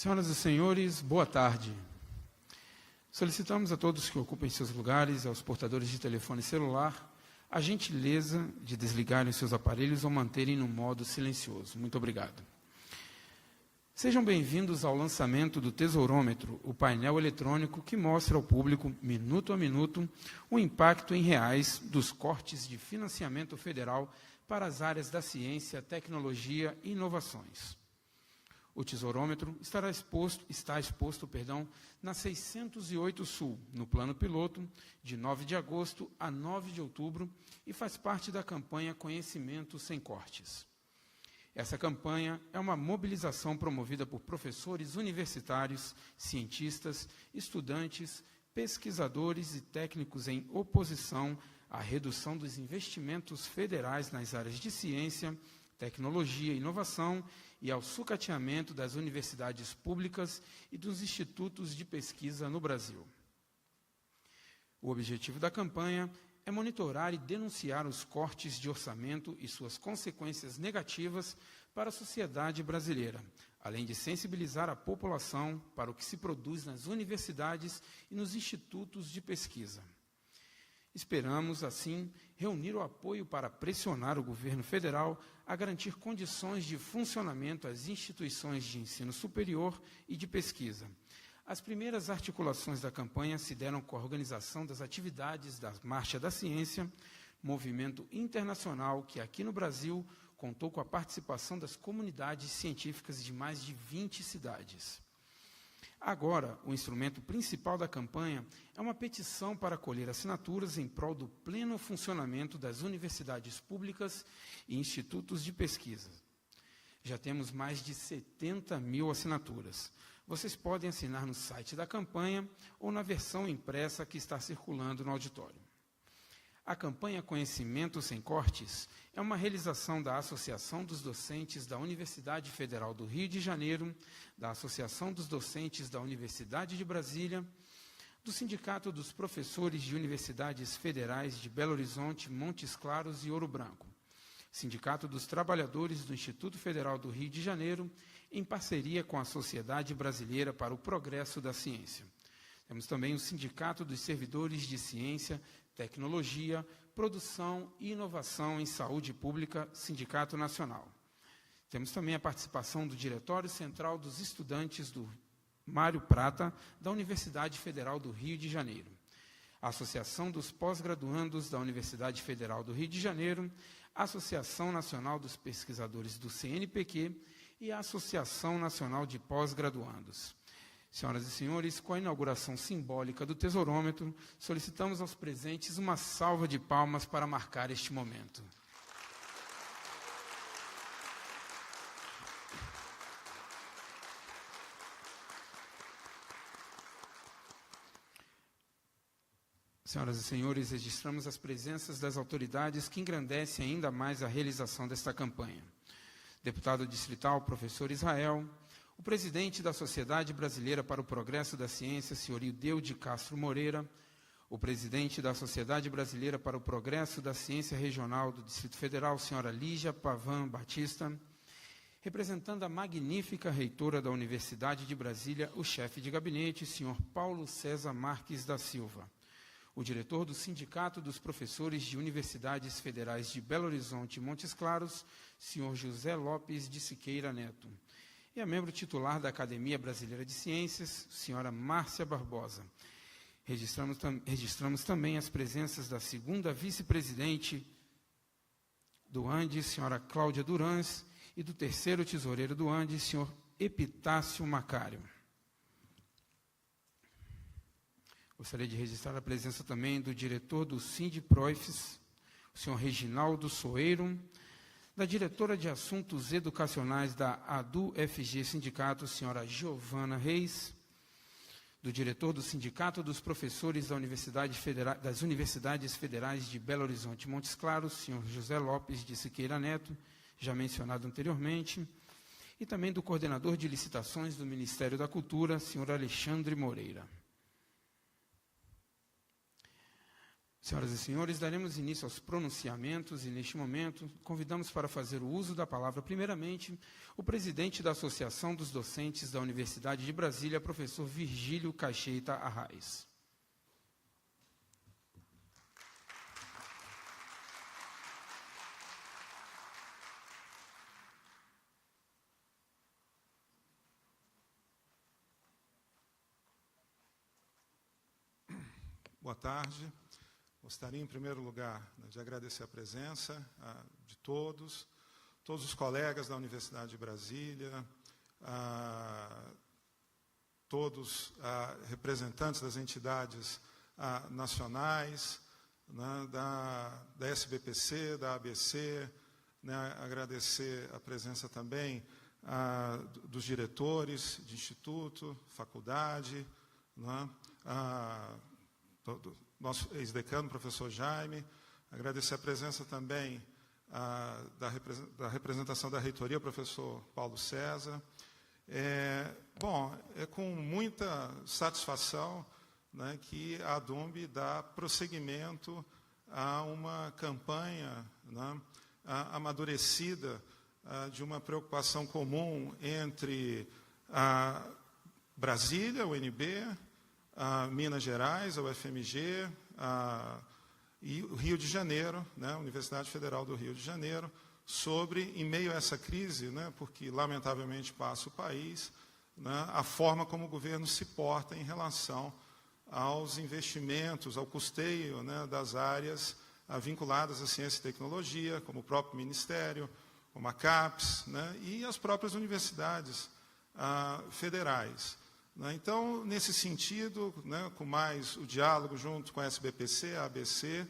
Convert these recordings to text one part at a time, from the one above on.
Senhoras e senhores, boa tarde. Solicitamos a todos que ocupem seus lugares e aos portadores de telefone celular a gentileza de desligarem seus aparelhos ou manterem no modo silencioso. Muito obrigado. Sejam bem-vindos ao lançamento do Tesourômetro, o painel eletrônico que mostra ao público, minuto a minuto, o impacto em reais dos cortes de financiamento federal para as áreas da ciência, tecnologia e inovações. O Tesourômetro está exposto na 608 Sul, no plano piloto, de 9 de agosto a 9 de outubro, e faz parte da campanha Conhecimento Sem Cortes. Essa campanha é uma mobilização promovida por professores universitários, cientistas, estudantes, pesquisadores e técnicos em oposição à redução dos investimentos federais nas áreas de ciência, tecnologia e inovação e ao sucateamento das universidades públicas e dos institutos de pesquisa no Brasil. O objetivo da campanha é monitorar e denunciar os cortes de orçamento e suas consequências negativas para a sociedade brasileira, além de sensibilizar a população para o que se produz nas universidades e nos institutos de pesquisa. Esperamos, assim, reunir o apoio para pressionar o governo federal a garantir condições de funcionamento às instituições de ensino superior e de pesquisa. As primeiras articulações da campanha se deram com a organização das atividades da Marcha da Ciência, movimento internacional que, aqui no Brasil, contou com a participação das comunidades científicas de mais de 20 cidades. Agora, o instrumento principal da campanha é uma petição para colher assinaturas em prol do pleno funcionamento das universidades públicas e institutos de pesquisa. Já temos mais de 70 mil assinaturas. Vocês podem assinar no site da campanha ou na versão impressa que está circulando no auditório. A campanha Conhecimento Sem Cortes é uma realização da Associação dos Docentes da Universidade Federal do Rio de Janeiro, da Associação dos Docentes da Universidade de Brasília, do Sindicato dos Professores de Universidades Federais de Belo Horizonte, Montes Claros e Ouro Branco, Sindicato dos Trabalhadores do Instituto Federal do Rio de Janeiro, em parceria com a Sociedade Brasileira para o Progresso da Ciência. Temos também o Sindicato dos Servidores de Ciência, Tecnologia, Produção e Inovação em Saúde Pública, Sindicato Nacional. Temos também a participação do Diretório Central dos Estudantes do Mário Prata, da Universidade Federal do Rio de Janeiro, a Associação dos Pós-Graduandos da Universidade Federal do Rio de Janeiro, a Associação Nacional dos Pesquisadores do CNPq e a Associação Nacional de Pós-Graduandos. Senhoras e senhores, com a inauguração simbólica do Tesourômetro, solicitamos aos presentes uma salva de palmas para marcar este momento. Senhoras e senhores, registramos as presenças das autoridades que engrandecem ainda mais a realização desta campanha. Deputado distrital, professor Israel, o presidente da Sociedade Brasileira para o Progresso da Ciência, senhor Ildeu de Castro Moreira, o presidente da Sociedade Brasileira para o Progresso da Ciência Regional do Distrito Federal, senhora Lígia Pavan Batista, representando a magnífica reitora da Universidade de Brasília, o chefe de gabinete, senhor Paulo César Marques da Silva, o diretor do Sindicato dos Professores de Universidades Federais de Belo Horizonte e Montes Claros, senhor José Lopes de Siqueira Neto, e a membro titular da Academia Brasileira de Ciências, senhora Márcia Barbosa. Registramos também as presenças da segunda vice-presidente do ANDE, senhora Cláudia Durães, e do terceiro tesoureiro do ANDE, senhor Epitácio Macário. Gostaria de registrar a presença também do diretor do Sindprofs, o senhor Reginaldo Soeiro, da diretora de Assuntos Educacionais da ADU-FG Sindicato, senhora Giovana Reis, do diretor do Sindicato dos Professores das Universidades Federais de Belo Horizonte e Montes Claros, senhor José Lopes de Siqueira Neto, já mencionado anteriormente, e também do coordenador de licitações do Ministério da Cultura, senhor Alexandre Moreira. Senhoras e senhores, daremos início aos pronunciamentos e, neste momento, convidamos para fazer o uso da palavra, primeiramente, o presidente da Associação dos Docentes da Universidade de Brasília, professor Virgílio Caixeta Arraes. Boa tarde. Gostaria, em primeiro lugar, de agradecer a presença de todos os colegas da Universidade de Brasília, todos representantes das entidades nacionais, né, da SBPC, da ABC, né, agradecer a presença também dos diretores de instituto, faculdade, né, do nosso ex-decano, professor Jaime, agradecer a presença também da representação da reitoria, professor Paulo César. É com muita satisfação, né, que a ADUMB dá prosseguimento a uma campanha, né, amadurecida de uma preocupação comum entre a Brasília, o UNB, a Minas Gerais, a UFMG, e o Rio de Janeiro, né, a Universidade Federal do Rio de Janeiro, sobre, em meio a essa crise, né, porque lamentavelmente passa o país, né, a forma como o governo se porta em relação aos investimentos, ao custeio, né, das áreas vinculadas à ciência e tecnologia, como o próprio Ministério, como a CAPES, né, e as próprias universidades federais. Então, nesse sentido, né, com mais o diálogo junto com a SBPC, a ABC,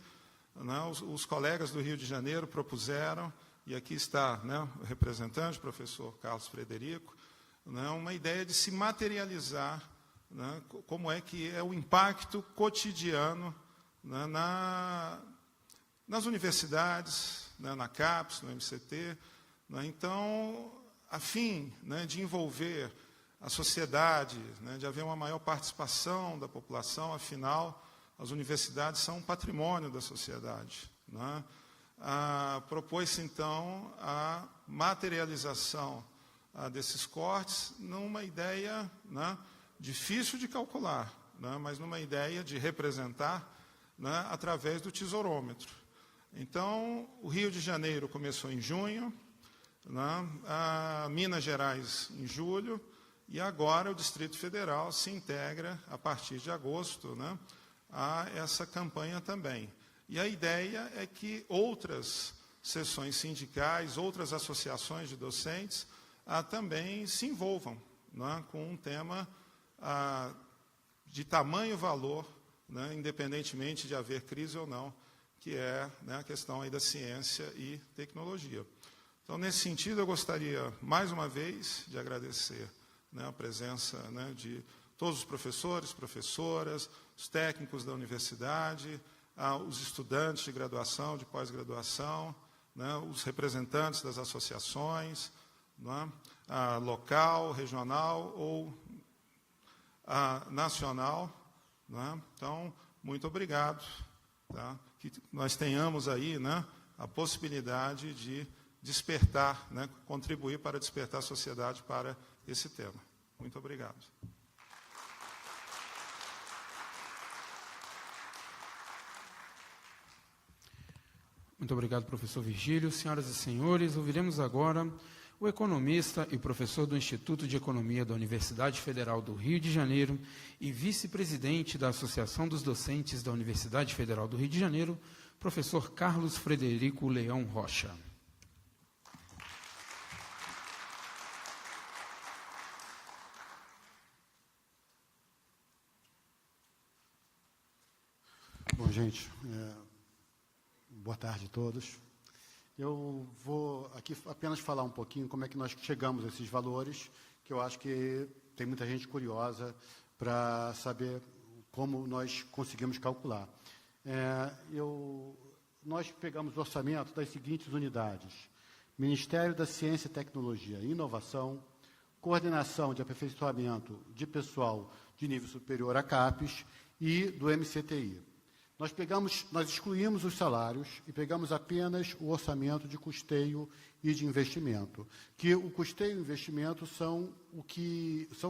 né, os colegas do Rio de Janeiro propuseram, e aqui está, né, o representante, o professor Carlos Frederico, né, uma ideia de se materializar, né, como é que é o impacto cotidiano, né, nas universidades, né, na CAPES, no MCT. Né, então, a fim, né, de envolver a sociedade, né, de haver uma maior participação da população, afinal, as universidades são um patrimônio da sociedade. Né? Propôs-se, então, a materialização desses cortes numa ideia, né, difícil de calcular, né, mas numa ideia de representar, né, através do tesourômetro. Então, o Rio de Janeiro começou em junho, né, Minas Gerais em julho, e agora o Distrito Federal se integra, a partir de agosto, né, a essa campanha também. E a ideia é que outras seções sindicais, outras associações de docentes, também se envolvam, né, com um tema de tamanho valor, né, independentemente de haver crise ou não, que é, né, a questão aí da ciência e tecnologia. Então, nesse sentido, eu gostaria, mais uma vez, de agradecer, né, a presença, né, de todos os professores, professoras, os técnicos da universidade, os estudantes de graduação, de pós-graduação, né, os representantes das associações, né, local, regional ou nacional. Né? Então, muito obrigado. Tá? Que nós tenhamos aí, né, a possibilidade de despertar, né, contribuir para despertar a sociedade para esse tema. Muito obrigado. Muito obrigado, professor Virgílio. Senhoras e senhores, ouviremos agora o economista e professor do Instituto de Economia da Universidade Federal do Rio de Janeiro e vice-presidente da Associação dos Docentes da Universidade Federal do Rio de Janeiro, professor Carlos Frederico Leão Rocha. Bom, gente, boa tarde a todos. Eu vou aqui apenas falar um pouquinho como é que nós chegamos a esses valores, que eu acho que tem muita gente curiosa para saber como nós conseguimos calcular. Nós pegamos o orçamento das seguintes unidades: Ministério da Ciência e Tecnologia e Inovação, Coordenação de Aperfeiçoamento de Pessoal de Nível Superior a CAPES e do MCTI. Nós excluímos os salários e pegamos apenas o orçamento de custeio e de investimento, que o custeio e o investimento são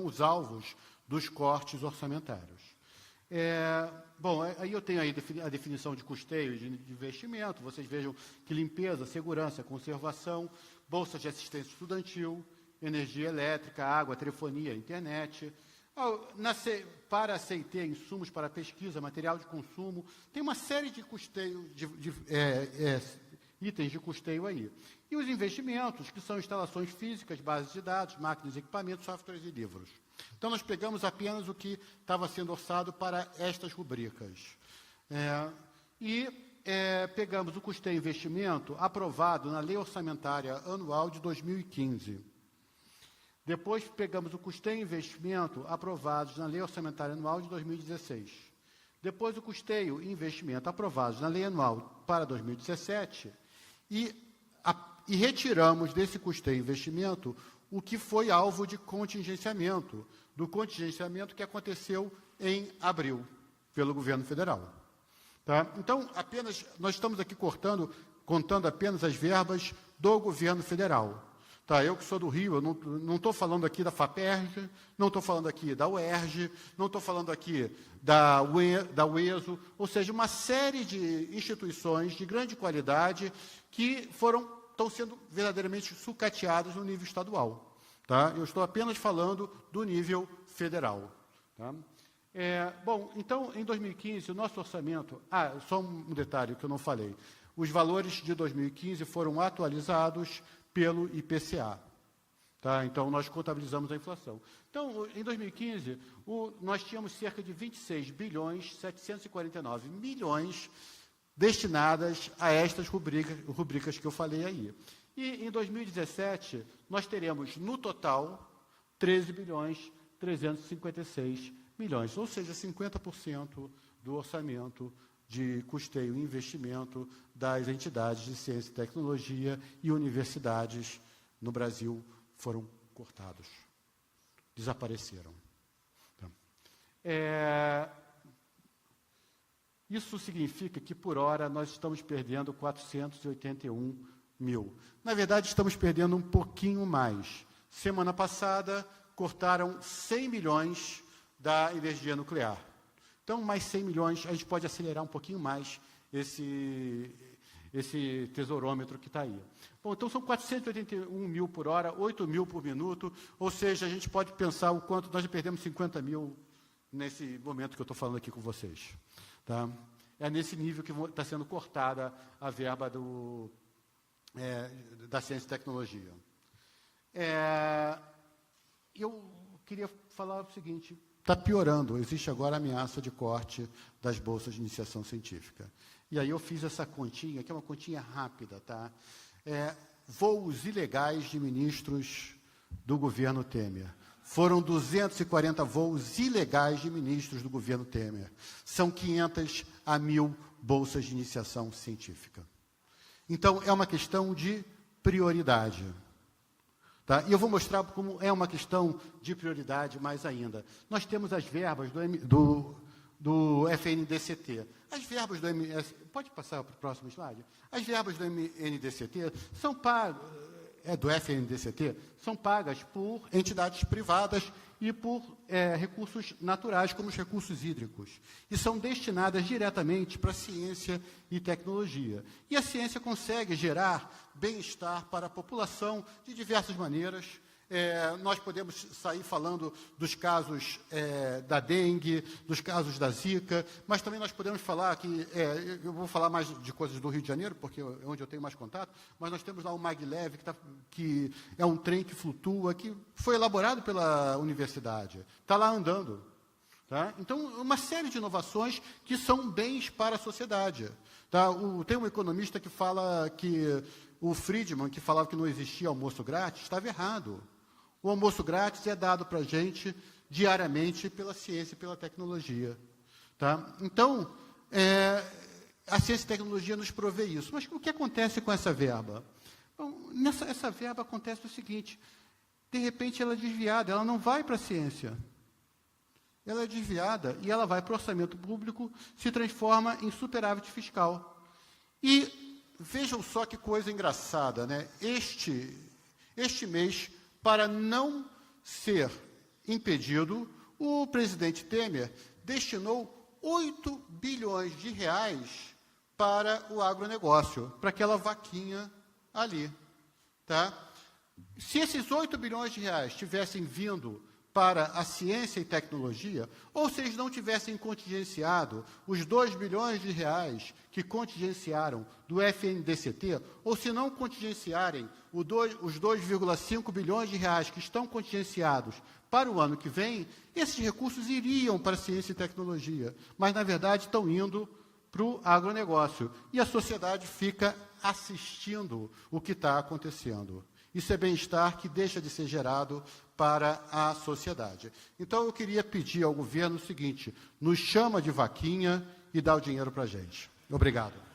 os alvos dos cortes orçamentários. Bom, aí eu tenho aí a definição de custeio e de investimento. Vocês vejam que limpeza, segurança, conservação, bolsa de assistência estudantil, energia elétrica, água, telefonia, internet. Para a CIT, insumos para pesquisa, material de consumo, tem uma série de custeio, itens de custeio aí. E os investimentos, que são instalações físicas, bases de dados, máquinas, equipamentos, softwares e livros. Então, nós pegamos apenas o que estava sendo orçado para estas rubricas. Pegamos o custeio e investimento aprovado na Lei Orçamentária Anual de 2015. Depois, pegamos o custeio e investimento aprovados na Lei Orçamentária Anual de 2016. Depois, o custeio e investimento aprovados na Lei Anual para 2017 e retiramos desse custeio e investimento o que foi alvo de contingenciamento, do contingenciamento que aconteceu em abril, pelo governo federal. Tá? Então, nós estamos aqui contando apenas as verbas do governo federal. Tá, eu que sou do Rio, eu não estou falando aqui da FAPERJ, não estou falando aqui da UERJ, não estou falando aqui da UESO, ou seja, uma série de instituições de grande qualidade que estão sendo verdadeiramente sucateadas no nível estadual. Tá? Eu estou apenas falando do nível federal. Tá? Bom, então, em 2015, o nosso orçamento... só um detalhe que eu não falei. Os valores de 2015 foram atualizados pelo IPCA. Tá? Então, nós contabilizamos a inflação. Então, em 2015, nós tínhamos cerca de 26 bilhões 749 milhões destinadas a estas rubricas que eu falei aí. E, em 2017, nós teremos, no total, 13 bilhões 356 milhões, ou seja, 50% do orçamento de custeio e investimento das entidades de ciência e tecnologia e universidades no Brasil foram cortados, desapareceram. Então, isso significa que, por hora, nós estamos perdendo 481 mil. Na verdade, estamos perdendo um pouquinho mais. Semana passada, cortaram 100 milhões da energia nuclear. Então, mais 100 milhões, a gente pode acelerar um pouquinho mais esse tesourômetro que está aí. Bom, então são 481 mil por hora, 8 mil por minuto, ou seja, a gente pode pensar o quanto nós já perdemos 50 mil nesse momento que eu estou falando aqui com vocês. Tá? É nesse nível que está sendo cortada a verba da ciência e tecnologia. Eu queria falar o seguinte... Está piorando, existe agora a ameaça de corte das bolsas de iniciação científica. E aí eu fiz essa continha, que é uma continha rápida, tá? Voos ilegais de ministros do governo Temer. Foram 240 voos ilegais de ministros do governo Temer. São 500 a 1.000 bolsas de iniciação científica. Então, é uma questão de prioridade. Tá? E eu vou mostrar como é uma questão de prioridade mais ainda. Nós temos as verbas do FNDCT. As verbas do pode passar para o próximo slide? As verbas do FNDCT são pagas, do FNDCT, são pagas por entidades privadas e por recursos naturais, como os recursos hídricos. E são destinadas diretamente para a ciência e tecnologia. E a ciência consegue gerar bem-estar para a população de diversas maneiras. Nós podemos sair falando dos casos da dengue, dos casos da zika, mas também nós podemos falar que, eu vou falar mais de coisas do Rio de Janeiro, porque é onde eu tenho mais contato, mas nós temos lá o Maglev, que é um trem que flutua, que foi elaborado pela universidade, está lá andando. Tá? Então, uma série de inovações que são bens para a sociedade. Tá? Tem um economista que fala que o Friedman, que falava que não existia almoço grátis, estava errado. O almoço grátis é dado para a gente diariamente pela ciência e pela tecnologia. Tá? Então, a ciência e tecnologia nos provê isso. Mas o que acontece com essa verba? Bom, essa verba acontece o seguinte, de repente ela é desviada, ela não vai para a ciência. ela é desviada e ela vai para o orçamento público, se transforma em superávit fiscal. E vejam só que coisa engraçada, né? Este mês, para não ser impedido, o presidente Temer destinou 8 bilhões de reais para o agronegócio, para aquela vaquinha ali. Tá? Se esses 8 bilhões de reais tivessem vindo para a ciência e tecnologia, ou se eles não tivessem contingenciado os 2 bilhões de reais que contingenciaram do FNDCT, ou se não contingenciarem os 2,5 bilhões de reais que estão contingenciados para o ano que vem, esses recursos iriam para a ciência e tecnologia, mas, na verdade, estão indo para o agronegócio. E a sociedade fica assistindo o que está acontecendo. Isso é bem-estar que deixa de ser gerado para a sociedade. Então, eu queria pedir ao governo o seguinte: nos chama de vaquinha e dá o dinheiro para a gente. Obrigado.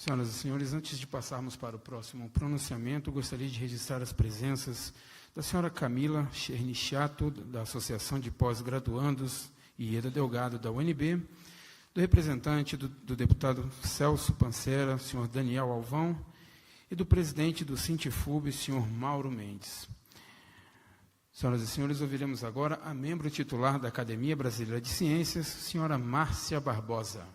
Senhoras e senhores, antes de passarmos para o próximo pronunciamento, gostaria de registrar as presenças da senhora Camila Chernichato, da Associação de Pós-Graduandos, e Ieda Delgado, da UNB, do representante do deputado Celso Pancera, senhor Daniel Alvão, e do presidente do Sintfub, senhor Mauro Mendes. Senhoras e senhores, ouviremos agora a membro titular da Academia Brasileira de Ciências, senhora Márcia Barbosa.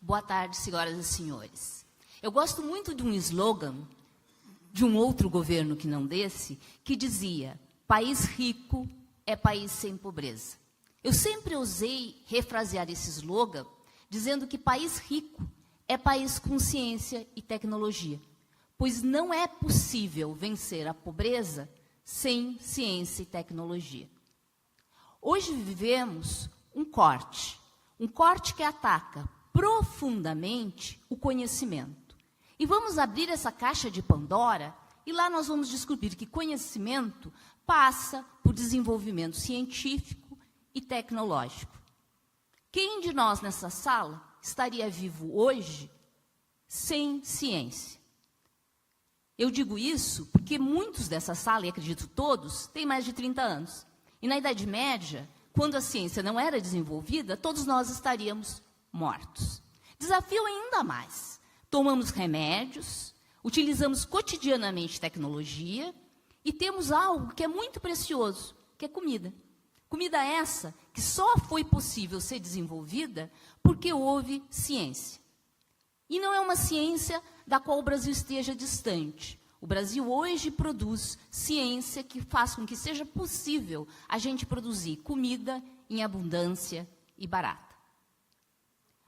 Boa tarde, senhoras e senhores. Eu gosto muito de um slogan de um outro governo que não desse, que dizia: país rico é país sem pobreza. Eu sempre ousei refrasear esse slogan dizendo que país rico é país com ciência e tecnologia, pois não é possível vencer a pobreza sem ciência e tecnologia. Hoje vivemos um corte que ataca profundamente o conhecimento. E vamos abrir essa caixa de Pandora e lá nós vamos descobrir que conhecimento passa por desenvolvimento científico e tecnológico. Quem de nós nessa sala estaria vivo hoje sem ciência? Eu digo isso porque muitos dessa sala, e acredito todos, têm mais de 30 anos. E na Idade Média, quando a ciência não era desenvolvida, todos nós estaríamos mortos. Desafio ainda mais. Tomamos remédios, utilizamos cotidianamente tecnologia e temos algo que é muito precioso, que é comida. Comida essa que só foi possível ser desenvolvida porque houve ciência. E não é uma ciência da qual o Brasil esteja distante. O Brasil hoje produz ciência que faz com que seja possível a gente produzir comida em abundância e barata.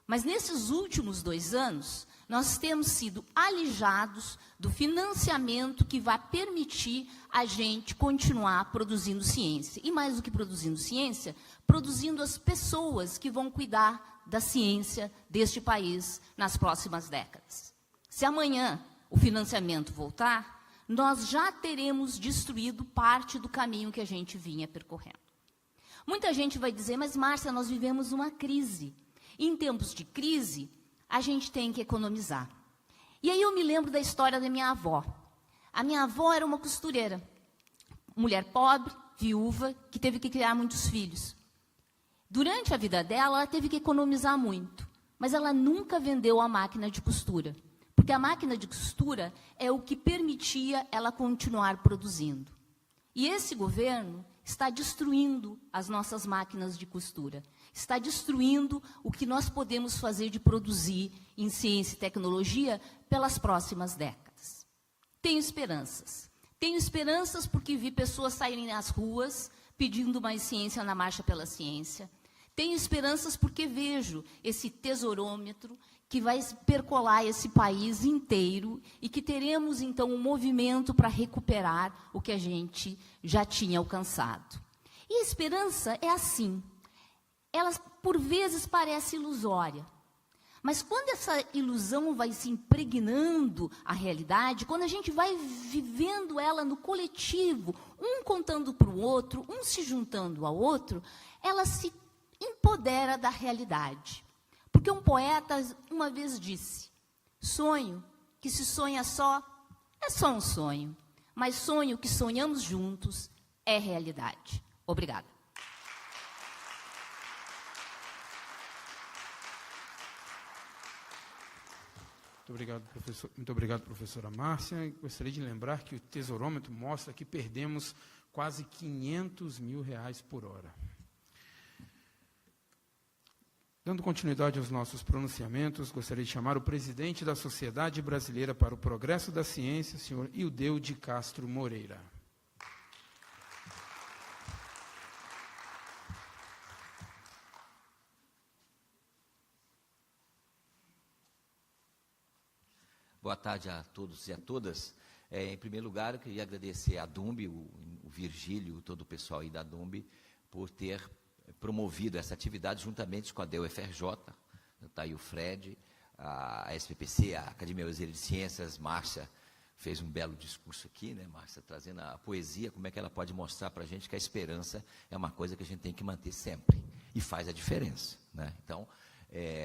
Mas nesses últimos 2 anos, nós temos sido alijados do financiamento que vai permitir a gente continuar produzindo ciência. E mais do que produzindo ciência, produzindo as pessoas que vão cuidar da ciência deste país nas próximas décadas. Se amanhã o financiamento voltar, nós já teremos destruído parte do caminho que a gente vinha percorrendo. Muita gente vai dizer, mas Márcia, nós vivemos uma crise. Em tempos de crise, a gente tem que economizar. E aí eu me lembro da história da minha avó. A minha avó era uma costureira, mulher pobre, viúva, que teve que criar muitos filhos. Durante a vida dela, ela teve que economizar muito, mas ela nunca vendeu a máquina de costura, porque a máquina de costura é o que permitia ela continuar produzindo. E esse governo está destruindo as nossas máquinas de costura, está destruindo o que nós podemos fazer de produzir em ciência e tecnologia pelas próximas décadas. Tenho esperanças porque vi pessoas saírem nas ruas pedindo mais ciência na Marcha pela Ciência. Tenho esperanças porque vejo esse tesourômetro que vai percolar esse país inteiro e que teremos, então, um movimento para recuperar o que a gente já tinha alcançado. E a esperança é assim. Ela, por vezes, parece ilusória. Mas quando essa ilusão vai se impregnando a realidade, quando a gente vai vivendo ela no coletivo, um contando para o outro, um se juntando ao outro, ela se empodera da realidade. Porque um poeta uma vez disse: sonho que se sonha só, é só um sonho. Mas sonho que sonhamos juntos é realidade. Obrigada. Muito obrigado, professora Márcia. Gostaria de lembrar que o tesourômetro mostra que perdemos quase R$500 mil por hora. Dando continuidade aos nossos pronunciamentos, gostaria de chamar o presidente da Sociedade Brasileira para o Progresso da Ciência, senhor Ildeu de Castro Moreira. Boa tarde a todos e a todas. Em primeiro lugar, eu queria agradecer a DUMB, o Virgílio, todo o pessoal aí da DUMB, por ter promovido essa atividade juntamente com a DUFRJ, está aí o Fred, a SPPC, a Academia Brasileira de Ciências. Márcia fez um belo discurso aqui, né, Márcia, trazendo a poesia, como é que ela pode mostrar para a gente que a esperança é uma coisa que a gente tem que manter sempre, e faz a diferença, né? Então,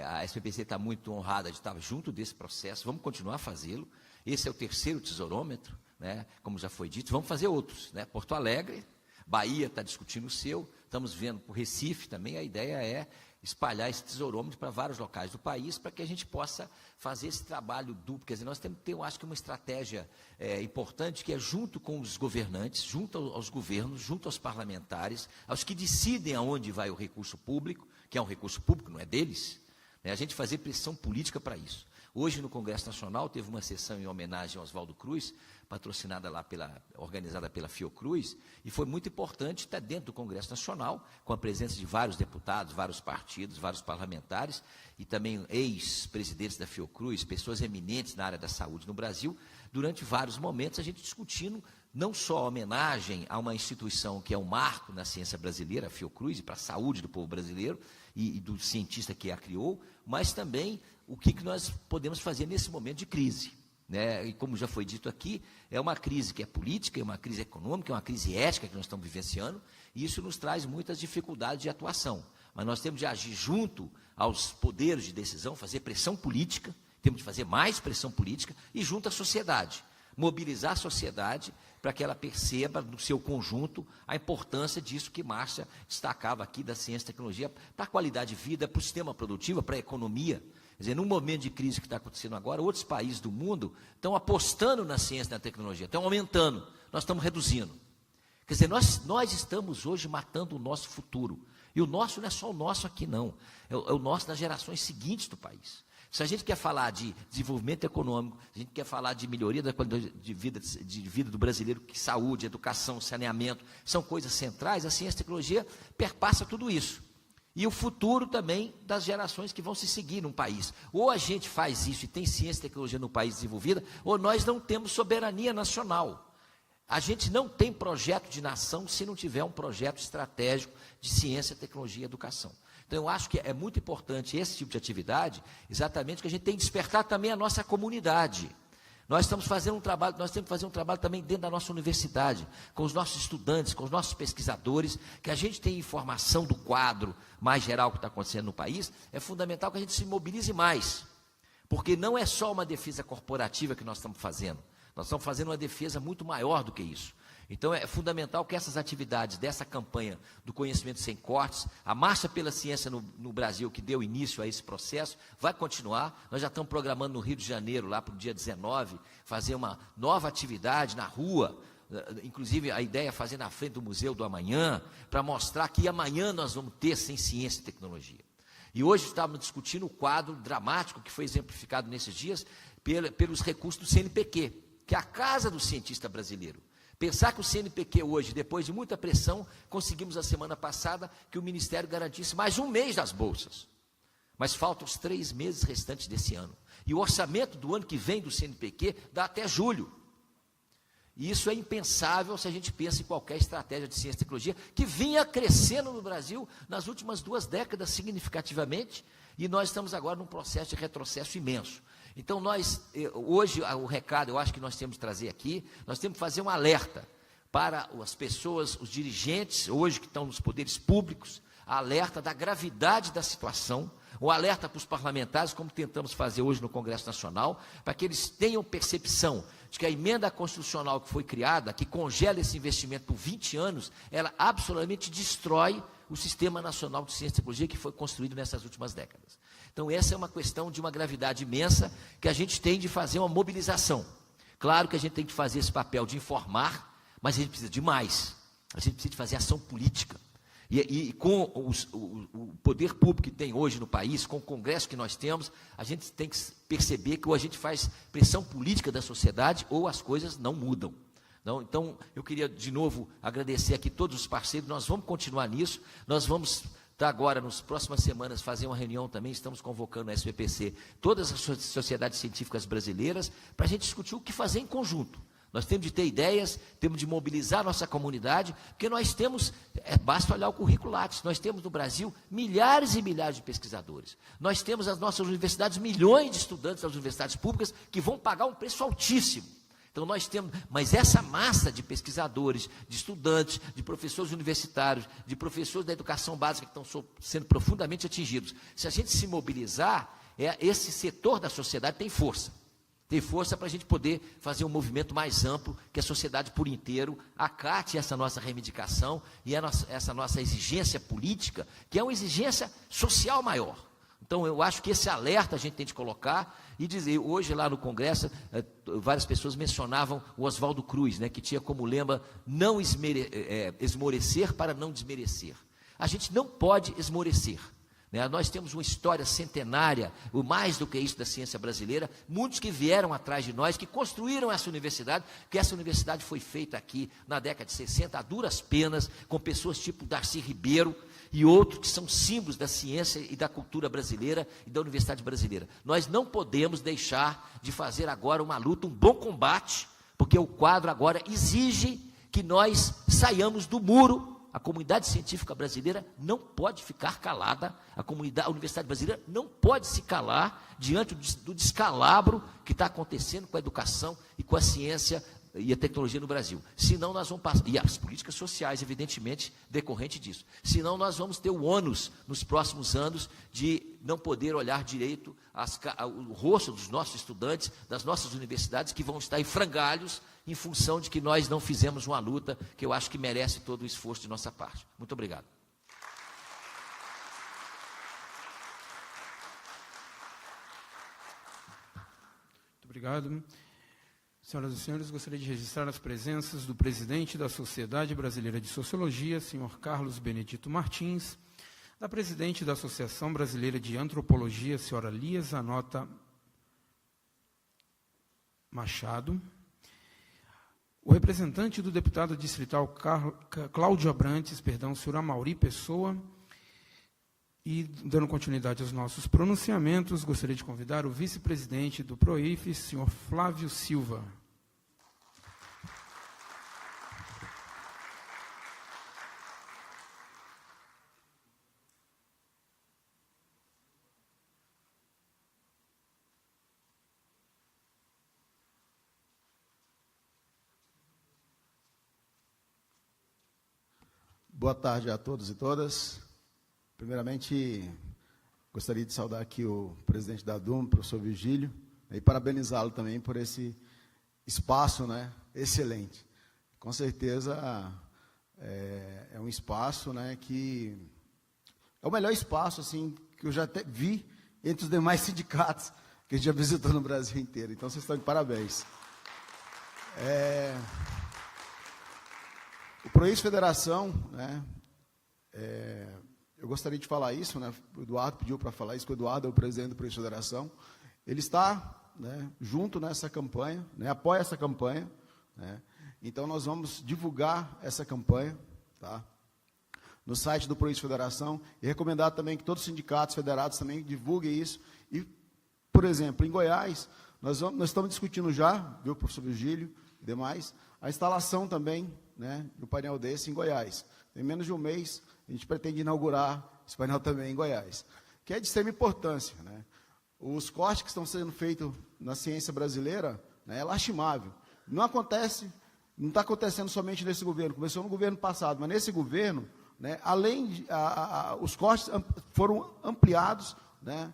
a SPPC está muito honrada de estar junto desse processo, vamos continuar a fazê-lo. Esse é o terceiro tesourômetro, né, como já foi dito, vamos fazer outros, né? Porto Alegre, Bahia está discutindo o seu, estamos vendo por Recife também, a ideia é espalhar esse tesourômetro para vários locais do país, para que a gente possa fazer esse trabalho duplo. Quer dizer, nós temos que ter, eu acho que uma estratégia importante, que é junto com os governantes, junto aos governos, junto aos parlamentares, aos que decidem aonde vai o recurso público, que é um recurso público, não é deles, né, a gente fazer pressão política para isso. Hoje, no Congresso Nacional, teve uma sessão em homenagem ao Oswaldo Cruz, patrocinada lá organizada pela Fiocruz, e foi muito importante estar dentro do Congresso Nacional, com a presença de vários deputados, vários partidos, vários parlamentares, e também ex-presidentes da Fiocruz, pessoas eminentes na área da saúde no Brasil. Durante vários momentos, a gente discutindo não só a homenagem a uma instituição que é um marco na ciência brasileira, a Fiocruz, e para a saúde do povo brasileiro, e do cientista que a criou, mas também o que nós podemos fazer nesse momento de crise, né? E como já foi dito aqui, é uma crise que é política, é uma crise econômica, é uma crise ética que nós estamos vivenciando, e isso nos traz muitas dificuldades de atuação. Mas nós temos de agir junto aos poderes de decisão, fazer pressão política, temos de fazer mais pressão política, e junto à sociedade, mobilizar a sociedade para que ela perceba, no seu conjunto, a importância disso que Márcia destacava aqui, da ciência e tecnologia, para a qualidade de vida, para o sistema produtivo, para a economia. Quer dizer, num momento de crise que está acontecendo agora, outros países do mundo estão apostando na ciência e na tecnologia, estão aumentando, nós estamos reduzindo. Quer dizer, nós estamos hoje matando o nosso futuro. E o nosso não é só o nosso aqui, não. É o nosso das gerações seguintes do país. Se a gente quer falar de desenvolvimento econômico, se a gente quer falar de melhoria da qualidade de vida do brasileiro, que saúde, educação, saneamento, são coisas centrais, a ciência e a tecnologia perpassa tudo isso. E o futuro também das gerações que vão se seguir num país. Ou a gente faz isso e tem ciência e tecnologia no país desenvolvida, ou nós não temos soberania nacional. A gente não tem projeto de nação se não tiver um projeto estratégico de ciência, tecnologia e educação. Então, eu acho que é muito importante esse tipo de atividade, exatamente porque a gente tem que despertar também a nossa comunidade. Nós temos que fazer um trabalho também dentro da nossa universidade, com os nossos estudantes, com os nossos pesquisadores, que a gente tenha informação do quadro mais geral que está acontecendo no país. É fundamental que a gente se mobilize mais, porque não é só uma defesa corporativa que nós estamos fazendo, nós estamos fazendo uma defesa muito maior do que isso. Então, é fundamental que essas atividades dessa campanha do conhecimento sem cortes, a Marcha pela Ciência no Brasil, que deu início a esse processo, vai continuar. Nós já estamos programando no Rio de Janeiro, lá para o dia 19, fazer uma nova atividade na rua, inclusive a ideia é fazer na frente do Museu do Amanhã, para mostrar que amanhã nós vamos ter sem ciência e tecnologia. E hoje estávamos discutindo o quadro dramático que foi exemplificado nesses dias pelos recursos do CNPq, que é a casa do cientista brasileiro. Pensar que o CNPq hoje, depois de muita pressão, conseguimos a semana passada que o Ministério garantisse mais um mês das bolsas. Mas faltam os 3 meses restantes desse ano. E o orçamento do ano que vem do CNPq dá até julho. E isso é impensável se a gente pensa em qualquer estratégia de ciência e tecnologia, que vinha crescendo no Brasil nas últimas 2 décadas significativamente, e nós estamos agora num processo de retrocesso imenso. Então, hoje, o recado, eu acho que nós temos que trazer aqui, nós temos que fazer um alerta para as pessoas, os dirigentes, hoje que estão nos poderes públicos, alerta da gravidade da situação, um alerta para os parlamentares, como tentamos fazer hoje no Congresso Nacional, para que eles tenham percepção de que a emenda constitucional que foi criada, que congela esse investimento por 20 anos, ela absolutamente destrói o Sistema Nacional de Ciência e Tecnologia que foi construído nessas últimas décadas. Então, essa é uma questão de uma gravidade imensa que a gente tem de fazer uma mobilização. Claro que a gente tem que fazer esse papel de informar, mas a gente precisa de mais. A gente precisa de fazer ação política. E com o poder público que tem hoje no país, com o Congresso que nós temos, a gente tem que perceber que ou a gente faz pressão política da sociedade ou as coisas não mudam. Então, eu queria de novo agradecer aqui todos os parceiros, nós vamos continuar nisso, nós vamos agora, nas próximas semanas, fazer uma reunião também, estamos convocando a SBPC, todas as sociedades científicas brasileiras, para a gente discutir o que fazer em conjunto. Nós temos de ter ideias, temos de mobilizar a nossa comunidade, porque nós temos, basta olhar o currículo Lattes, nós temos no Brasil milhares e milhares de pesquisadores. Nós temos as nossas universidades, milhões de estudantes das universidades públicas, que vão pagar um preço altíssimo. Então, nós temos, mas essa massa de pesquisadores, de estudantes, de professores universitários, de professores da educação básica que estão sendo profundamente atingidos, se a gente se mobilizar, esse setor da sociedade tem força. Tem força para a gente poder fazer um movimento mais amplo, que a sociedade por inteiro acate essa nossa reivindicação e essa nossa exigência política, que é uma exigência social maior. Então, eu acho que esse alerta a gente tem de colocar e dizer, hoje lá no Congresso, várias pessoas mencionavam o Oswaldo Cruz, né, que tinha como lema, não esmorecer para não desmerecer. A gente não pode esmorecer. Nós temos uma história centenária, o mais do que isso da ciência brasileira, muitos que vieram atrás de nós, que construíram essa universidade, que essa universidade foi feita aqui na década de 60, a duras penas, com pessoas tipo Darcy Ribeiro e outros que são símbolos da ciência e da cultura brasileira e da universidade brasileira. Nós não podemos deixar de fazer agora uma luta, um bom combate, porque o quadro agora exige que nós saiamos do muro. A comunidade científica brasileira não pode ficar calada, a universidade brasileira não pode se calar diante do descalabro que está acontecendo com a educação e com a ciência e a tecnologia no Brasil. Senão nós vamos passar, e as políticas sociais, evidentemente, decorrente disso. Senão nós vamos ter o ônus nos próximos anos de não poder olhar direito o rosto dos nossos estudantes, das nossas universidades, que vão estar em frangalhos em função de que nós não fizemos uma luta que eu acho que merece todo o esforço de nossa parte. Muito obrigado. Muito obrigado. Senhoras e senhores, gostaria de registrar as presenças do presidente da Sociedade Brasileira de Sociologia, senhor Carlos Benedito Martins, da presidente da Associação Brasileira de Antropologia, senhora Lia Zanota Machado, o representante do deputado distrital Cláudio Abrantes, senhor Amauri Pessoa, e, dando continuidade aos nossos pronunciamentos, gostaria de convidar o vice-presidente do PROIF, senhor Flávio Silva. Boa tarde a todos e todas. Primeiramente, gostaria de saudar aqui o presidente da DUM, o professor Virgílio, e parabenizá-lo também por esse espaço, né, excelente. Com certeza é um espaço, né, que é o melhor espaço assim, que eu já até vi entre os demais sindicatos que a gente já visitou no Brasil inteiro. Então, vocês estão de parabéns. O PROIF Federação, né, eu gostaria de falar isso, né, o Eduardo pediu para falar isso, que o Eduardo é o presidente do PROIF Federação, ele está, né, junto nessa campanha, né, apoia essa campanha, né, Então, nós vamos divulgar essa campanha, tá? No site do Prois Federação, e recomendar também que todos os sindicatos federados também divulguem isso. E, por exemplo, em Goiás, nós estamos discutindo já, viu, professor Virgílio e demais, a instalação também, né, de um painel desse em Goiás. Em menos de um mês, a gente pretende inaugurar esse painel também em Goiás, que é de extrema importância, né? Os cortes que estão sendo feitos na ciência brasileira, né, é lastimável. Não acontece, não está acontecendo somente nesse governo, começou no governo passado, mas nesse governo, né, além de, os cortes foram ampliados, né,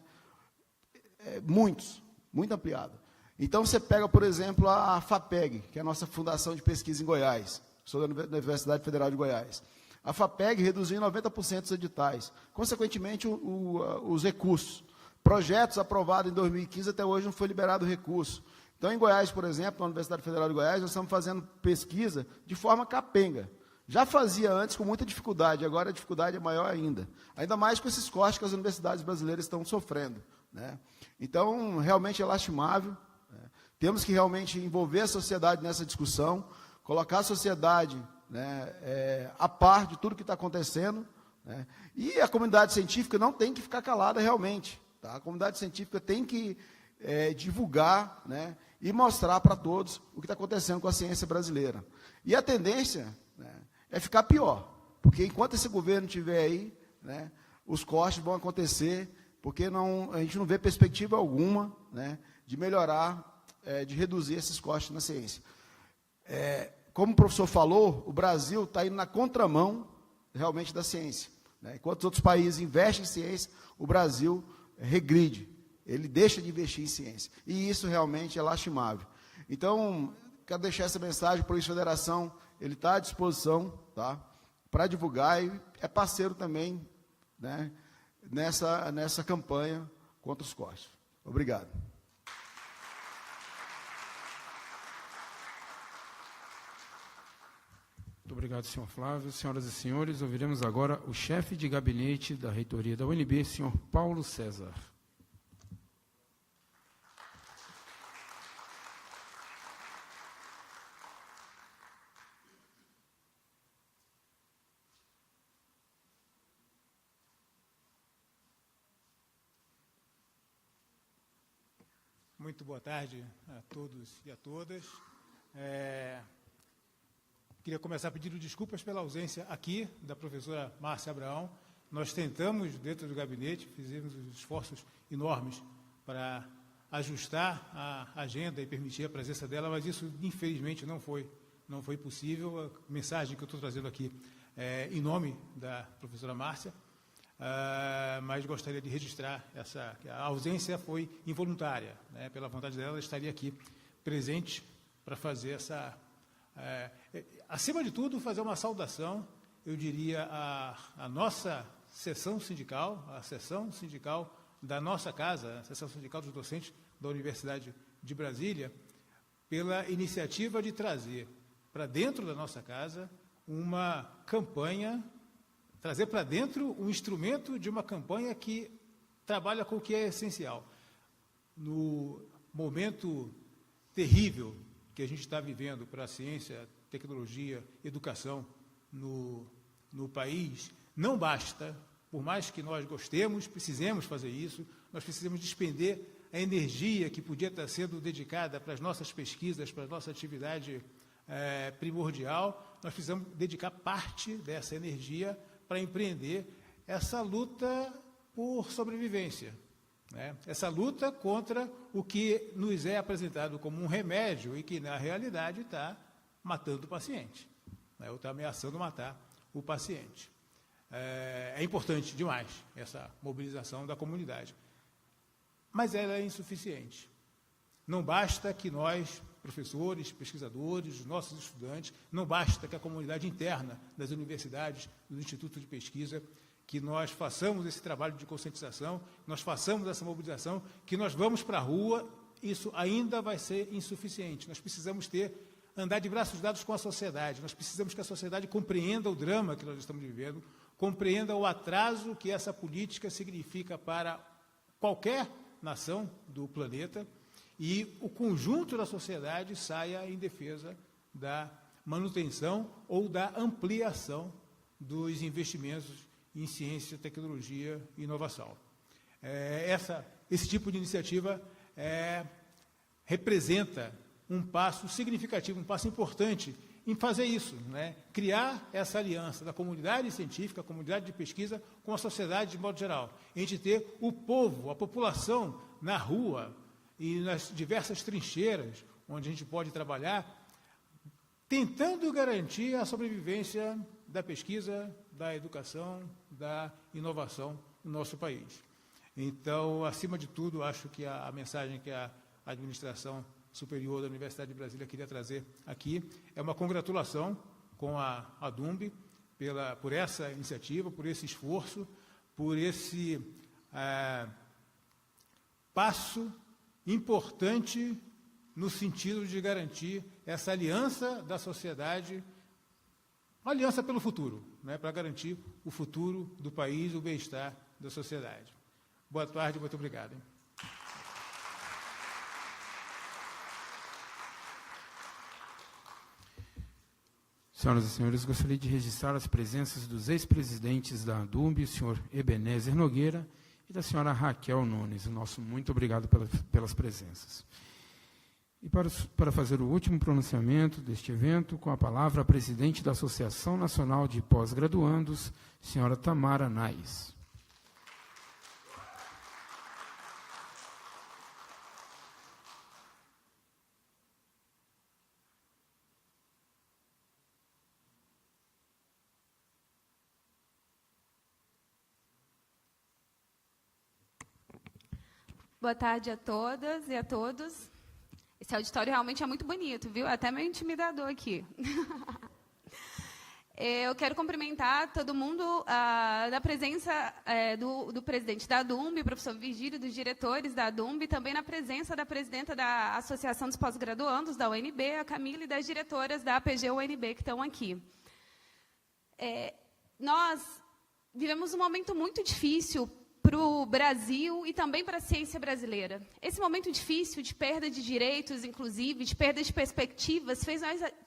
muito ampliado. Então, você pega, por exemplo, a FAPEG, que é a nossa Fundação de Pesquisa em Goiás, sou da Universidade Federal de Goiás. A FAPEG reduziu em 90% os editais, consequentemente, os recursos. Projetos aprovados em 2015, até hoje não foi liberado o recurso. Então, em Goiás, por exemplo, na Universidade Federal de Goiás, nós estamos fazendo pesquisa de forma capenga. Já fazia antes com muita dificuldade, agora a dificuldade é maior ainda. Ainda mais com esses cortes que as universidades brasileiras estão sofrendo, né? Então, realmente é lastimável, né? Temos que realmente envolver a sociedade nessa discussão, colocar a sociedade, né, a par de tudo que está acontecendo, né? E a comunidade científica não tem que ficar calada realmente. Tá? A comunidade científica tem que divulgar, né, e mostrar para todos o que está acontecendo com a ciência brasileira. E a tendência, né, é ficar pior, porque enquanto esse governo estiver aí, né, os cortes vão acontecer, porque a gente não vê perspectiva alguma, né, de melhorar, de reduzir esses cortes na ciência. Como o professor falou, o Brasil está indo na contramão realmente da ciência, né? Enquanto os outros países investem em ciência, o Brasil regride, ele deixa de investir em ciência. E isso realmente é lastimável. Então, quero deixar essa mensagem para a Prois Federação, ele está à disposição, tá, para divulgar, e é parceiro também, né, nessa campanha contra os cortes. Obrigado. Muito obrigado, senhor Flávio. Senhoras e senhores, ouviremos agora o chefe de gabinete da reitoria da UNB, senhor Paulo César. Muito boa tarde a todos e a todas. Queria começar pedindo desculpas pela ausência aqui da professora Márcia Abraão. Nós tentamos, dentro do gabinete, fizemos esforços enormes para ajustar a agenda e permitir a presença dela, mas isso, infelizmente, não foi possível. A mensagem que eu estou trazendo aqui é em nome da professora Márcia, mas gostaria de registrar que a ausência foi involuntária, né? Pela vontade dela, ela estaria aqui presente para fazer essa... acima de tudo, fazer uma saudação, eu diria, à nossa seção sindical, a seção sindical da nossa casa, a seção sindical dos docentes da Universidade de Brasília, pela iniciativa de trazer para dentro da nossa casa uma campanha, trazer para dentro um instrumento de uma campanha que trabalha com o que é essencial. No momento terrível que a gente está vivendo para a ciência, tecnologia, educação no país, não basta, por mais que nós gostemos, precisemos fazer isso, nós precisamos despender a energia que podia estar sendo dedicada para as nossas pesquisas, para a nossa atividade primordial, nós precisamos dedicar parte dessa energia para empreender essa luta por sobrevivência, né? Essa luta contra o que nos é apresentado como um remédio e que, na realidade, está matando o paciente, né? Ou está ameaçando matar o paciente. É importante demais essa mobilização da comunidade, mas ela é insuficiente. Não basta que nós, professores, pesquisadores, os nossos estudantes, não basta que a comunidade interna das universidades, dos institutos de pesquisa, que nós façamos esse trabalho de conscientização, nós façamos essa mobilização, que nós vamos para a rua, isso ainda vai ser insuficiente. Nós precisamos andar de braços dados com a sociedade, nós precisamos que a sociedade compreenda o drama que nós estamos vivendo, compreenda o atraso que essa política significa para qualquer nação do planeta, e o conjunto da sociedade saia em defesa da manutenção ou da ampliação dos investimentos em ciência, tecnologia e inovação. Esse tipo de iniciativa representa um passo significativo, um passo importante em fazer isso, né? Criar essa aliança da comunidade científica, a comunidade de pesquisa, com a sociedade de modo geral. A gente ter o povo, a população na rua e nas diversas trincheiras onde a gente pode trabalhar, tentando garantir a sobrevivência da pesquisa, da educação, da inovação no nosso país. Então, acima de tudo, acho que a mensagem que a administração superior da Universidade de Brasília queria trazer aqui é uma congratulação com a DUMB por essa iniciativa, por esse esforço, por esse passo importante no sentido de garantir essa aliança da sociedade, uma aliança pelo futuro, né, para garantir o futuro do país, o bem-estar da sociedade. Boa tarde, muito obrigado. Senhoras e senhores, gostaria de registrar as presenças dos ex-presidentes da DUMB, o senhor Ebenezer Nogueira e da senhora Raquel Nunes. O nosso muito obrigado pelas presenças. E para fazer o último pronunciamento deste evento, com a palavra a presidente da Associação Nacional de Pós-Graduandos, senhora Tamara Nais. Boa tarde a todas e a todos. Esse auditório realmente é muito bonito, viu? Até meio intimidador aqui. Eu quero cumprimentar todo mundo da presença do presidente da DUMB, professor Virgílio, dos diretores da DUMB, também na presença da presidenta da Associação dos Pós-Graduandos, da UNB, a Camila, e das diretoras da APG-UNB que estão aqui. Nós vivemos um momento muito difícil para o Brasil e também para a ciência brasileira. Esse momento difícil de perda de direitos, inclusive, de perda de perspectivas,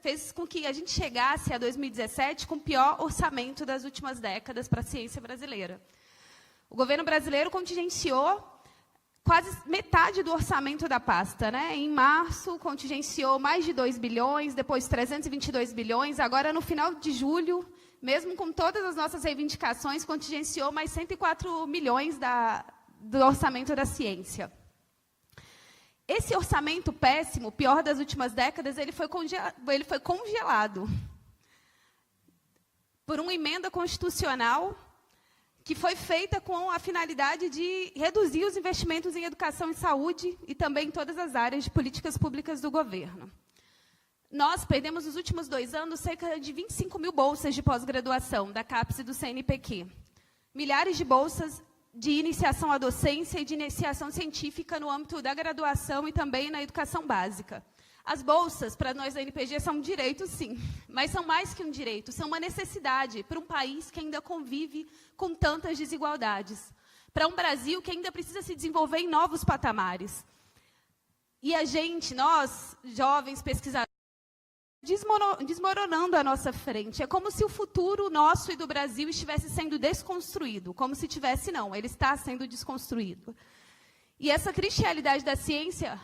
fez com que a gente chegasse a 2017 com o pior orçamento das últimas décadas para a ciência brasileira. O governo brasileiro contingenciou quase metade do orçamento da pasta, né? Em março, contingenciou mais de 2 bilhões, depois 322 bilhões, agora no final de julho, mesmo com todas as nossas reivindicações, contingenciou mais 104 milhões do orçamento da ciência. Esse orçamento péssimo, pior das últimas décadas, ele foi congelado por uma emenda constitucional que foi feita com a finalidade de reduzir os investimentos em educação e saúde e também em todas as áreas de políticas públicas do governo. Nós perdemos nos últimos 2 anos cerca de 25 mil bolsas de pós-graduação da CAPES e do CNPq. Milhares de bolsas de iniciação à docência e de iniciação científica no âmbito da graduação e também na educação básica. As bolsas, para nós da NPG, são um direito, sim, mas são mais que um direito, são uma necessidade para um país que ainda convive com tantas desigualdades, para um Brasil que ainda precisa se desenvolver em novos patamares. E a gente, nós, jovens pesquisadores, desmoronando à nossa frente. É como se o futuro nosso e do Brasil estivesse sendo desconstruído, como se tivesse, não, ele está sendo desconstruído. E essa triste realidade da ciência,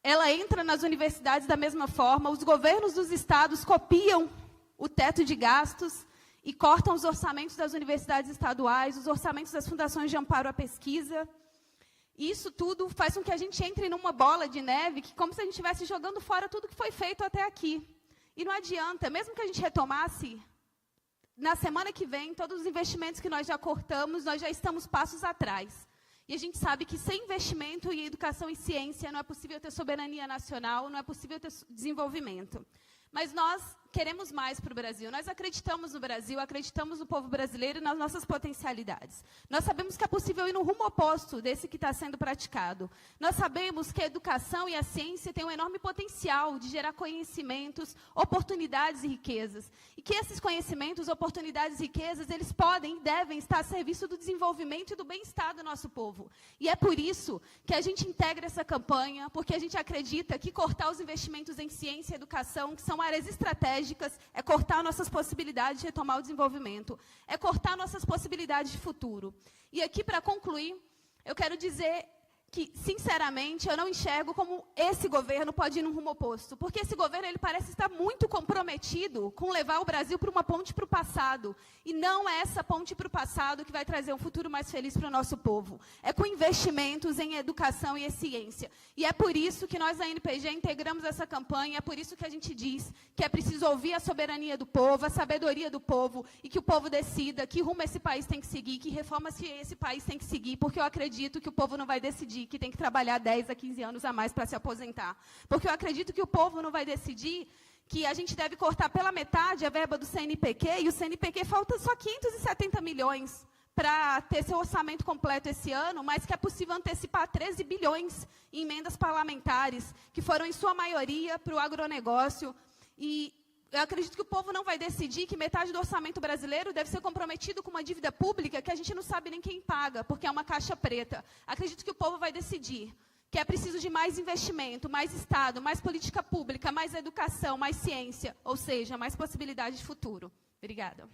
ela entra nas universidades da mesma forma, os governos dos estados copiam o teto de gastos e cortam os orçamentos das universidades estaduais, os orçamentos das fundações de amparo à pesquisa. Isso tudo faz com que a gente entre numa bola de neve, que como se a gente estivesse jogando fora tudo que foi feito até aqui. E não adianta, mesmo que a gente retomasse, na semana que vem, todos os investimentos que nós já cortamos, nós já estamos passos atrás. E a gente sabe que sem investimento em educação e ciência não é possível ter soberania nacional, não é possível ter desenvolvimento. Mas nós queremos mais para o Brasil. Nós acreditamos no Brasil, acreditamos no povo brasileiro e nas nossas potencialidades. Nós sabemos que é possível ir no rumo oposto desse que está sendo praticado. Nós sabemos que a educação e a ciência têm um enorme potencial de gerar conhecimentos, oportunidades e riquezas. E que esses conhecimentos, oportunidades e riquezas, eles podem e devem estar a serviço do desenvolvimento e do bem-estar do nosso povo. E é por isso que a gente integra essa campanha, porque a gente acredita que cortar os investimentos em ciência e educação, que são áreas estratégicas, estratégicas, é cortar nossas possibilidades de retomar o desenvolvimento, é cortar nossas possibilidades de futuro. E aqui, para concluir, eu quero dizer que, sinceramente, eu não enxergo como esse governo pode ir num rumo oposto. Porque esse governo ele parece estar muito comprometido com levar o Brasil para uma ponte para o passado. E não é essa ponte para o passado que vai trazer um futuro mais feliz para o nosso povo. É com investimentos em educação e em ciência. E é por isso que nós, da NPG, integramos essa campanha. É por isso que a gente diz que é preciso ouvir a soberania do povo, a sabedoria do povo, e que o povo decida que rumo esse país tem que seguir, que reformas esse país tem que seguir, porque eu acredito que o povo não vai decidir que tem que trabalhar 10 a 15 anos a mais para se aposentar. Porque eu acredito que o povo não vai decidir que a gente deve cortar pela metade a verba do CNPq, e o CNPq falta só 570 milhões para ter seu orçamento completo esse ano, mas que é possível antecipar 13 bilhões em emendas parlamentares, que foram, em sua maioria, para o agronegócio. E eu acredito que o povo não vai decidir que metade do orçamento brasileiro deve ser comprometido com uma dívida pública que a gente não sabe nem quem paga, porque é uma caixa preta. Acredito que o povo vai decidir que é preciso de mais investimento, mais Estado, mais política pública, mais educação, mais ciência, ou seja, mais possibilidade de futuro. Obrigada.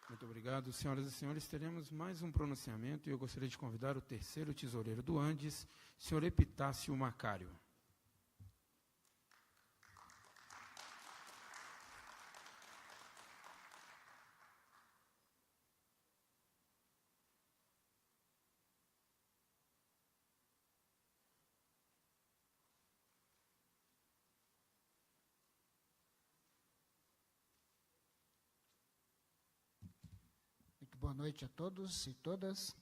Muito obrigado. Senhoras e senhores, teremos mais um pronunciamento e eu gostaria de convidar o terceiro tesoureiro do Andes, senhor Epitácio Macário. Boa noite a todos e todas.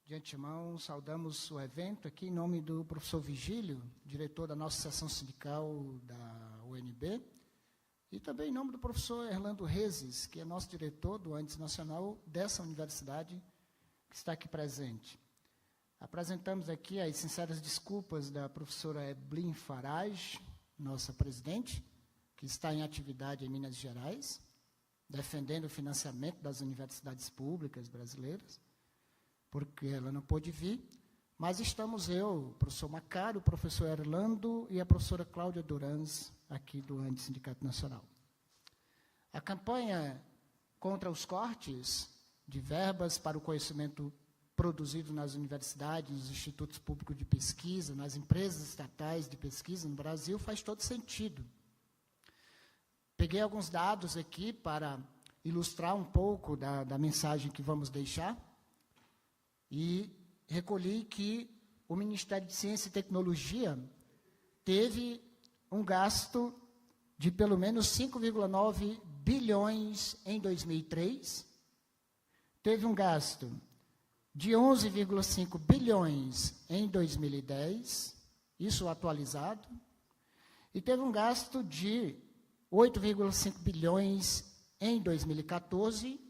De antemão, saudamos o evento aqui em nome do professor Vigílio, diretor da nossa seção sindical da UNB, e também em nome do professor Erlando Rezes, que é nosso diretor do Andes Nacional dessa universidade, que está aqui presente. Apresentamos aqui as sinceras desculpas da professora Eblin Farage, nossa presidente, que está em atividade em Minas Gerais, defendendo o financiamento das universidades públicas brasileiras, porque ela não pôde vir, mas estamos eu, o professor Macário, o professor Erlando e a professora Cláudia Durans, aqui do Andes Sindicato Nacional. A campanha contra os cortes de verbas para o conhecimento produzido nas universidades, nos institutos públicos de pesquisa, nas empresas estatais de pesquisa no Brasil, faz todo sentido. Peguei alguns dados aqui para ilustrar um pouco da mensagem que vamos deixar e recolhi que o Ministério de Ciência e Tecnologia teve um gasto de pelo menos 5,9 bilhões em 2003, teve um gasto de 11,5 bilhões em 2010, isso atualizado, e teve um gasto de 8,5 bilhões em 2014,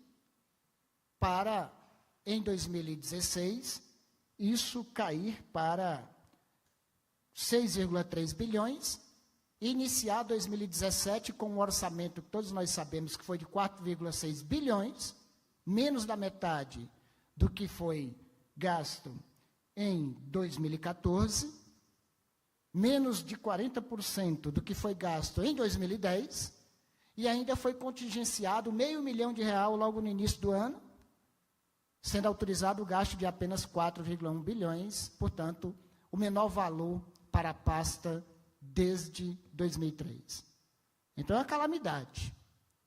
para, em 2016, isso cair para 6,3 bilhões, e iniciar 2017 com um orçamento que todos nós sabemos que foi de 4,6 bilhões, menos da metade do que foi gasto em 2014, menos de 40% do que foi gasto em 2010, e ainda foi contingenciado R$500 milhão logo no início do ano, sendo autorizado o gasto de apenas 4,1 bilhões, portanto, o menor valor para a pasta desde 2003. Então, é uma calamidade.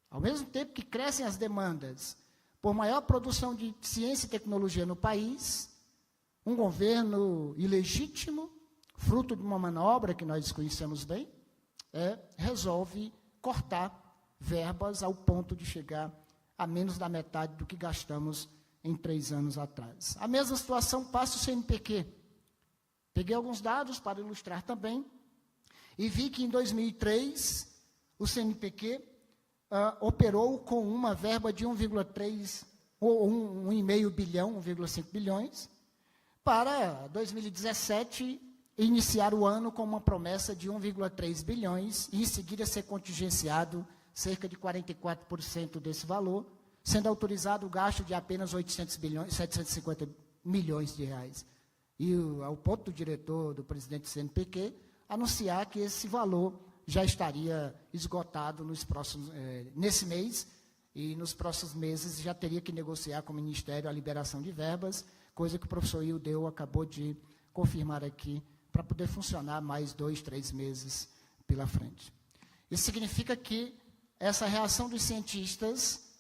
Ao mesmo tempo que crescem as demandas por maior produção de ciência e tecnologia no país, um governo ilegítimo, fruto de uma manobra que nós conhecemos bem, resolve cortar verbas ao ponto de chegar a menos da metade do que gastamos em 3 anos atrás. A mesma situação passa o CNPq. Peguei alguns dados para ilustrar também, e vi que em 2003 o CNPq operou com uma verba de 1,3 ou 1,5 bilhão, 1,5 bilhões, para 2017 iniciar o ano com uma promessa de 1,3 bilhões e em seguida ser contingenciado cerca de 44% desse valor, sendo autorizado o gasto de apenas 750 milhões de reais. e ao ponto do diretor, do presidente do CNPq, anunciar que esse valor já estaria esgotado nesse mês, e nos próximos meses já teria que negociar com o Ministério a liberação de verbas, coisa que o professor Ildeu acabou de confirmar aqui, para poder funcionar mais 2, 3 meses pela frente. Isso significa que essa reação dos cientistas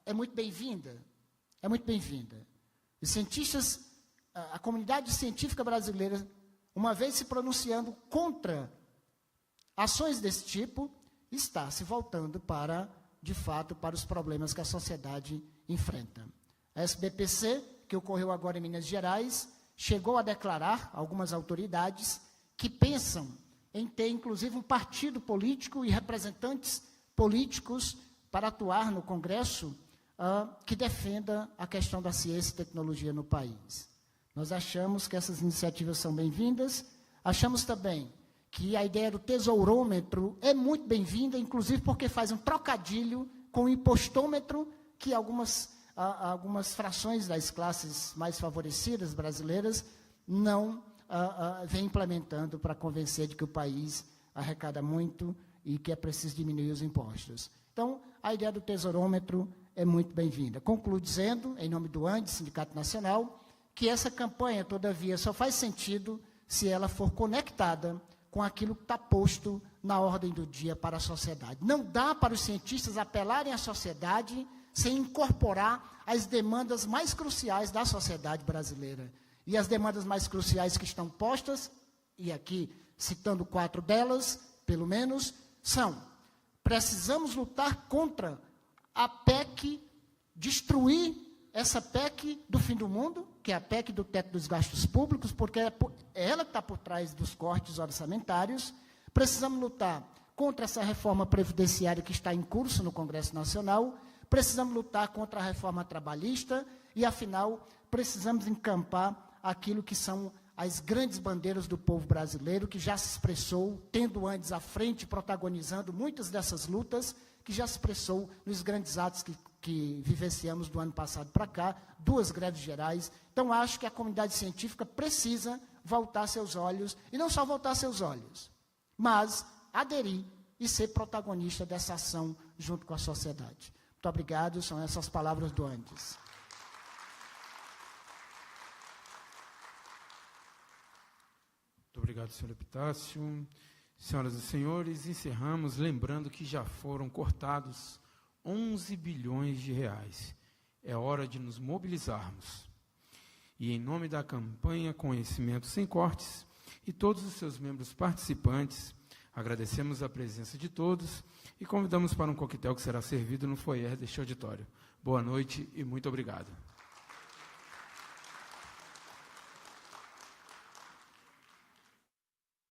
é muito bem-vinda. É muito bem-vinda. Os cientistas, a comunidade científica brasileira, uma vez se pronunciando contra ações desse tipo, está se voltando para, de fato, para os problemas que a sociedade enfrenta. A SBPC, que ocorreu agora em Minas Gerais, chegou a declarar, algumas autoridades, que pensam em ter, inclusive, um partido político e representantes políticos para atuar no Congresso que defenda a questão da ciência e tecnologia no país. Nós achamos que essas iniciativas são bem-vindas, achamos também que a ideia do tesourômetro é muito bem-vinda, inclusive porque faz um trocadilho com o impostômetro que algumas frações das classes mais favorecidas brasileiras não vem implementando para convencer de que o país arrecada muito e que é preciso diminuir os impostos. Então, a ideia do tesourômetro é muito bem-vinda. Concluo dizendo, em nome do ANDE, Sindicato Nacional, que essa campanha, todavia, só faz sentido se ela for conectada com aquilo que está posto na ordem do dia para a sociedade. Não dá para os cientistas apelarem à sociedade sem incorporar as demandas mais cruciais da sociedade brasileira. E as demandas mais cruciais que estão postas, e aqui citando 4 delas, pelo menos, são: precisamos lutar contra a PEC, destruir essa PEC do fim do mundo, que é a PEC do teto dos gastos públicos, porque é ela que está por trás dos cortes orçamentários. Precisamos lutar contra essa reforma previdenciária que está em curso no Congresso Nacional. Precisamos lutar contra a reforma trabalhista e, afinal, precisamos encampar aquilo que são as grandes bandeiras do povo brasileiro, que já se expressou, tendo antes à frente, protagonizando muitas dessas lutas, que já se expressou nos grandes atos que vivenciamos do ano passado para cá, 2 greves gerais. Então, acho que a comunidade científica precisa voltar seus olhos, e não só voltar seus olhos, mas aderir e ser protagonista dessa ação junto com a sociedade. Muito obrigado, são essas palavras do Andes. Muito obrigado, senhor Epitácio. Senhoras e senhores, encerramos lembrando que já foram cortados 11 bilhões de reais. É hora de nos mobilizarmos. E em nome da campanha Conhecimento Sem Cortes e todos os seus membros participantes, agradecemos a presença de todos e convidamos para um coquetel que será servido no foyer deste auditório. Boa noite e muito obrigado.